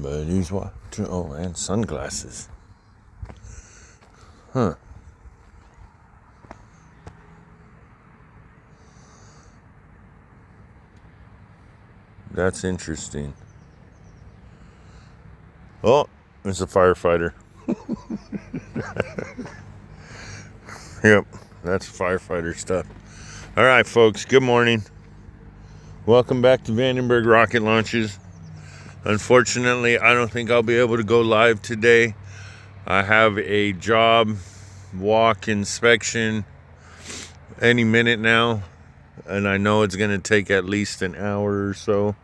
Somebody's watching. Oh, and sunglasses. Huh. That's interesting. Oh, it's a firefighter. Yep, that's firefighter stuff. All right, folks, good morning. Welcome back to Vandenberg Rocket Launches. Unfortunately, I don't think I'll be able to go live today. I have a job walk inspection any minute now, and I know it's going to take at least an hour or so.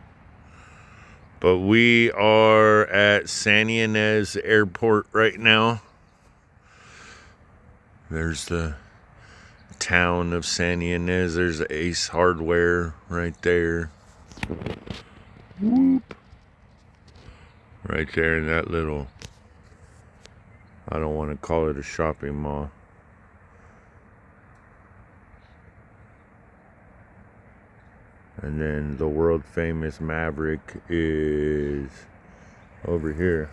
But we are at San Ynez Airport right now. There's the town of San Ynez. There's Ace Hardware right there. Whoop. Right there in that little, I don't want to call it a shopping mall. And then the world famous Maverick is over here.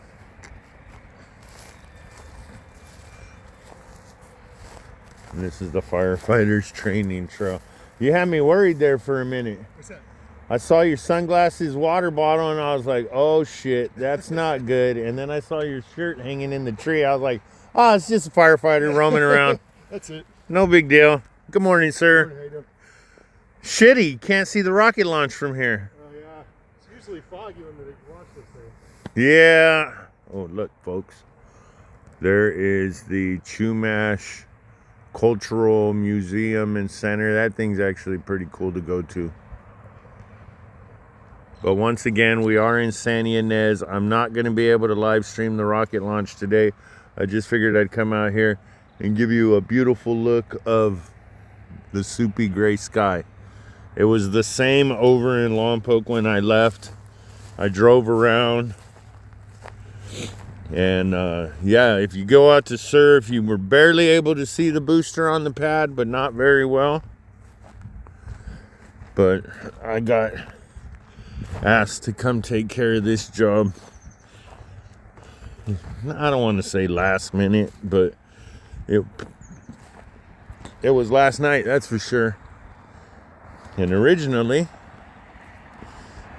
And this is the firefighters training trail. You had me worried there for a minute. What's that? I saw your sunglasses, water bottle, and I was like, oh shit, that's not good. And then I saw your shirt hanging in the tree. I was like, oh, it's just a firefighter roaming around. That's it. No big deal. Good morning, sir. Good morning, how you doing? Shitty, can't see the rocket launch from here. Oh yeah, it's usually foggy when they launch this thing. Yeah. Oh, look, folks. There is the Chumash Cultural Museum and Center. That thing's actually pretty cool to go to. But once again, we are in San Ynez. I'm not going to be able to live stream the rocket launch today. I just figured I'd come out here and give you a beautiful look of the soupy gray sky. It was the same over in Lompoc when I left. I drove around. And yeah, if you go out to surf, you were barely able to see the booster on the pad, but not very well. But I got asked to come take care of this job. I don't want to say last minute, but it was last night, that's for sure. And originally,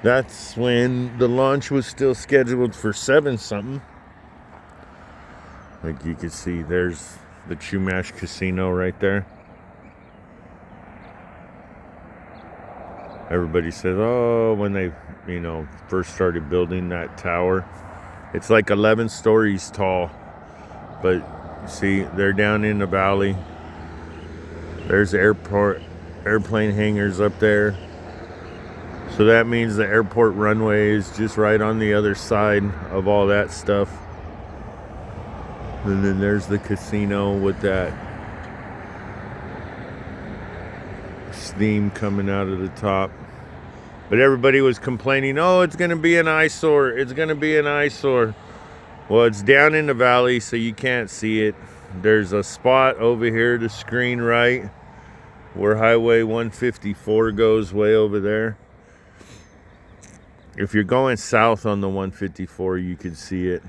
that's when the launch was still scheduled for 7-something. Like you can see, there's the Chumash Casino right there. Everybody says, oh, when they, first started building that tower, it's like 11 stories tall. But see, they're down in the valley. There's airplane hangars up there. So that means the airport runway is just right on the other side of all that stuff. And then there's the casino with that steam coming out of the top. But everybody was complaining, oh, it's going to be an eyesore. It's going to be an eyesore. Well, it's down in the valley, so you can't see it. There's a spot over here to screen right where Highway 154 goes, way over there. If you're going south on the 154, you can see it.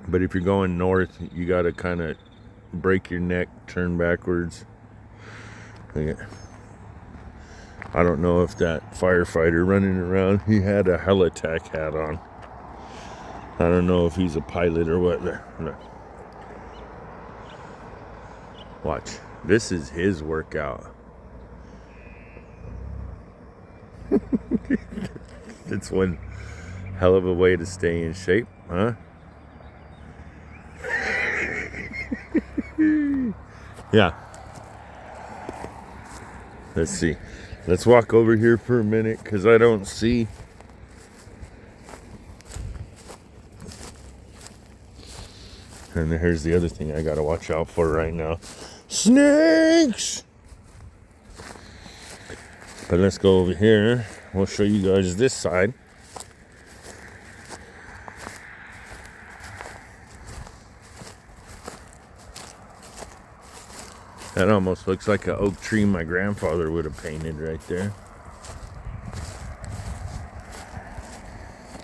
But if you're going north, you got to kind of break your neck, turn backwards. I don't know if that firefighter running around, he had a heli-tac hat on. I don't know if he's a pilot or what. No. Watch. This is his workout. It's one hell of a way to stay in shape, huh? Yeah. Let's see. Let's walk over here for a minute because I don't see. And here's the other thing I got to watch out for right now. Snakes! But let's go over here. We'll show you guys this side. That almost looks like an oak tree my grandfather would have painted right there.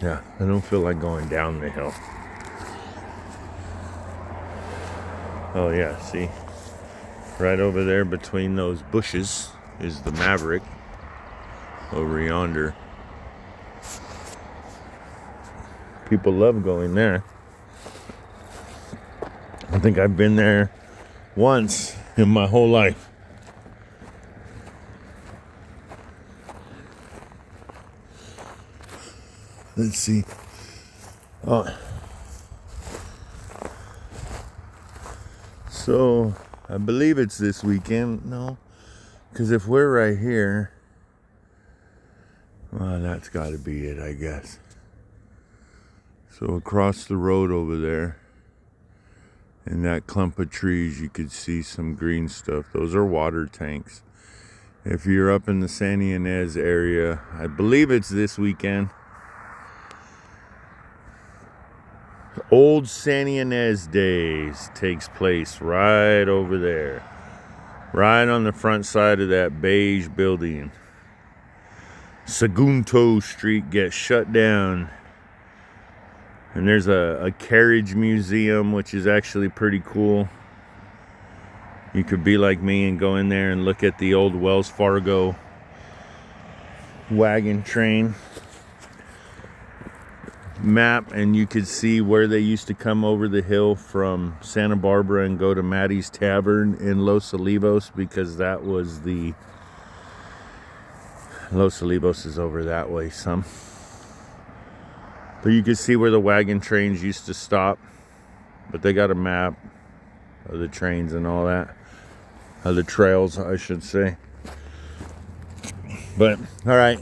Yeah, I don't feel like going down the hill. Oh yeah, see? Right over there between those bushes is the Maverick. Over yonder. People love going there. I think I've been there once in my whole life. Let's see. Oh. So, I believe it's this weekend. No. Because if we're right here, well, that's got to be it, I guess. So across the road over there, in that clump of trees, you could see some green stuff. Those are water tanks. If you're up in the San Ynez area, I believe it's this weekend. Old San Ynez Days takes place right over there. Right on the front side of that beige building. Segundo Street gets shut down. And there's a carriage museum, which is actually pretty cool. You could be like me and go in there and look at the old Wells Fargo wagon train map, and you could see where they used to come over the hill from Santa Barbara and go to Maddie's Tavern in Los Olivos, because that was the Los Olivos is over that way some. But you can see where the wagon trains used to stop. But they got a map of the trains and all that. Of the trails, I should say. But, alright.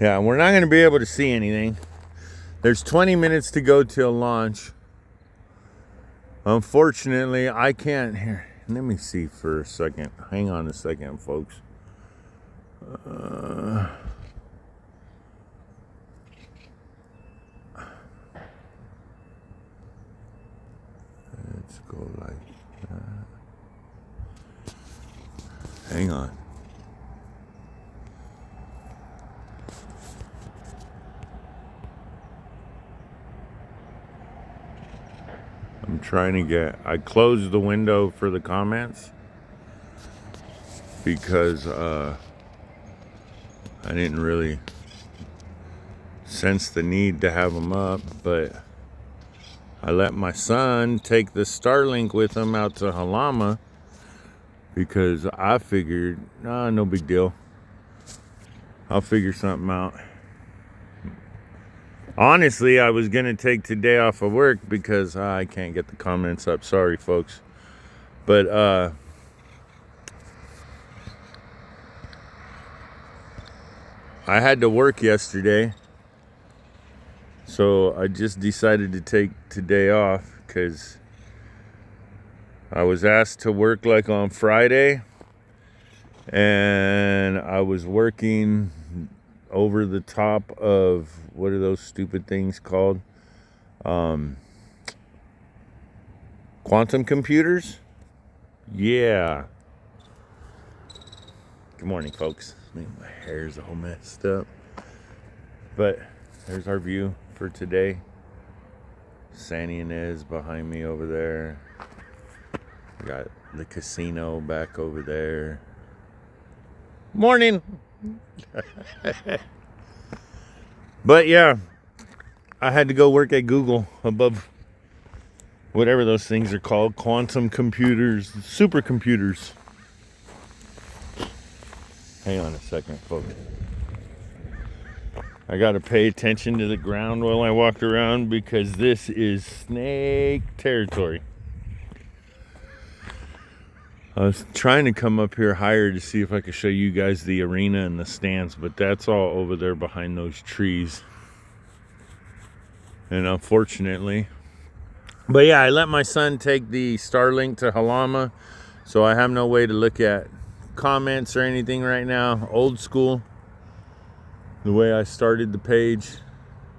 Yeah, we're not going to be able to see anything. There's 20 minutes to go till launch. Unfortunately, I can't... Here, let me see for a second. Hang on a second, folks. Let's go like that. Hang on. I'm trying to get... I closed the window for the comments because I didn't really sense the need to have them up, but I let my son take the Starlink with him out to Jalama because I figured, no big deal. I'll figure something out. Honestly, I was going to take today off of work because I can't get the comments up. Sorry, folks. But, I had to work yesterday. So I just decided to take today off because I was asked to work like on Friday. And I was working over the top of, what are those stupid things called? Quantum computers? Yeah. Good morning, folks. My hair's all messed up. But there's our view for today. San Ynez behind me over there. We got the casino back over there. Morning. But yeah, I had to go work at Google above whatever those things are called, quantum computers, supercomputers. Hang on a second, folks. I gotta pay attention to the ground while I walk around because this is snake territory. I was trying to come up here higher to see if I could show you guys the arena and the stands, but that's all over there behind those trees. And unfortunately, but yeah, I let my son take the Starlink to Jalama, so I have no way to look at comments or anything right now. Old school, the way I started the page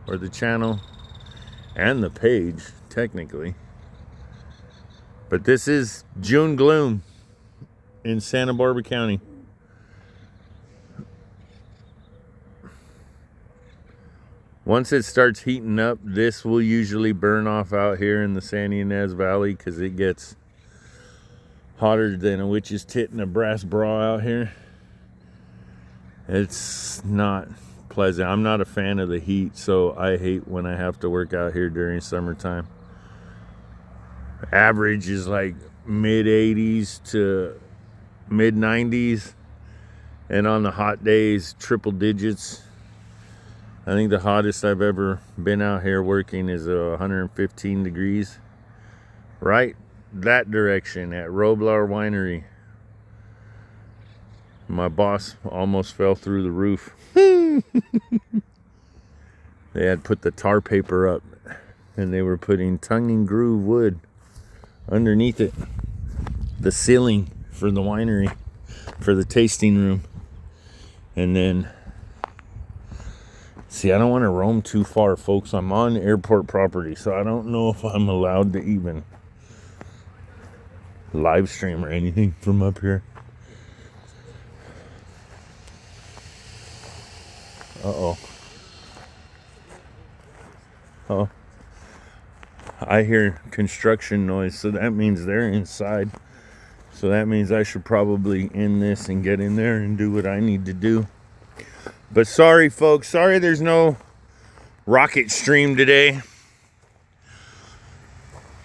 or the channel and the page technically. But this is June gloom in Santa Barbara County. Once it starts heating up, this will usually burn off out here in the San Ynez Valley because it gets hotter than a witch's tit in a brass bra out here. It's not pleasant. I'm not a fan of the heat, so I hate when I have to work out here during summertime. Average is like mid 80s to mid 90s, and on the hot days, triple digits. I think the hottest I've ever been out here working is 115 degrees. Right that direction at Roblar Winery. My boss almost fell through the roof. They had put the tar paper up, and they were putting tongue and groove wood underneath it. The ceiling for the winery, for the tasting room. And then, see, I don't want to roam too far, folks. I'm on airport property, so I don't know if I'm allowed to even live stream or anything from up here. Uh-oh. Oh. I hear construction noise, so that means they're inside. So that means I should probably end this and get in there and do what I need to do. But sorry, folks. Sorry there's no rocket stream today.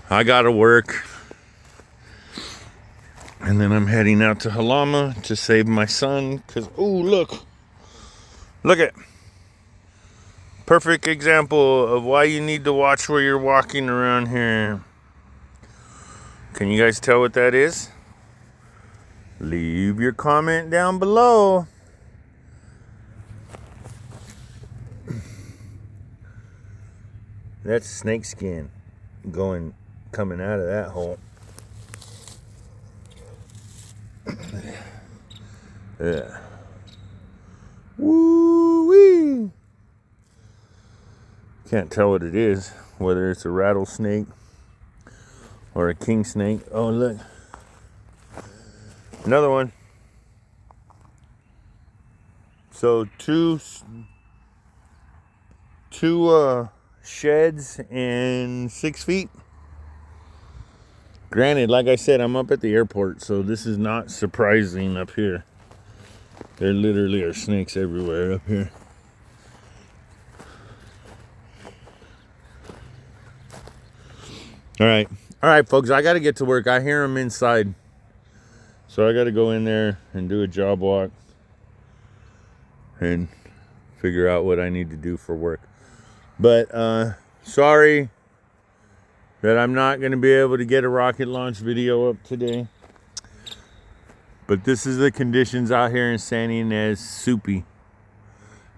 I gotta work. And then I'm heading out to Jalama to save my son. Because, oh, look. Look at. Perfect example of why you need to watch where you're walking around here. Can you guys tell what that is? Leave your comment down below. That's snake skin coming out of that hole. Yeah. Woo-wee. Can't tell what it is, whether it's a rattlesnake or a king snake. Oh, look. Another one. So two sheds in 6 feet. Granted, like I said, I'm up at the airport, so this is not surprising up here. There literally are snakes everywhere up here. All right, folks, I got to get to work. I hear them inside. So I got to go in there and do a job walk and figure out what I need to do for work. But sorry that I'm not going to be able to get a rocket launch video up today. But this is the conditions out here in San Ynez, soupy.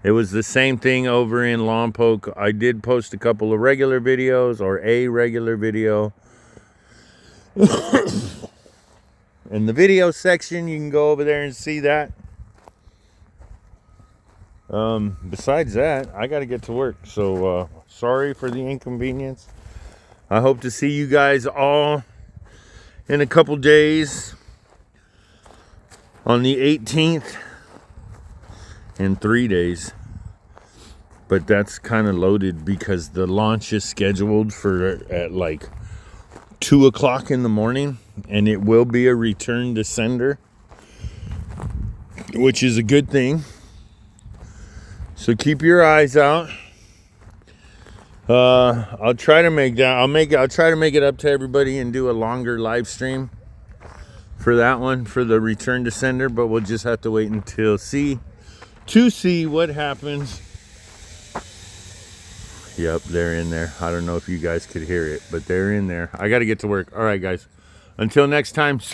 It was the same thing over in Lompoc. I did post a couple of regular videos, or a regular video. In the video section, you can go over there and see that. Besides that, I got to get to work. So, sorry for the inconvenience. I hope to see you guys all in a couple days on the 18th in 3 days. But that's kind of loaded because the launch is scheduled for at like 2 o'clock in the morning, and it will be a return to sender, which is a good thing. So keep your eyes out. I'll try to make that. I'll try to make it up to everybody and do a longer live stream for that one, for the return to sender. But we'll just have to wait until see what happens. Yep, they're in there. I don't know if you guys could hear it, but they're in there. I got to get to work. All right, guys. Until next time.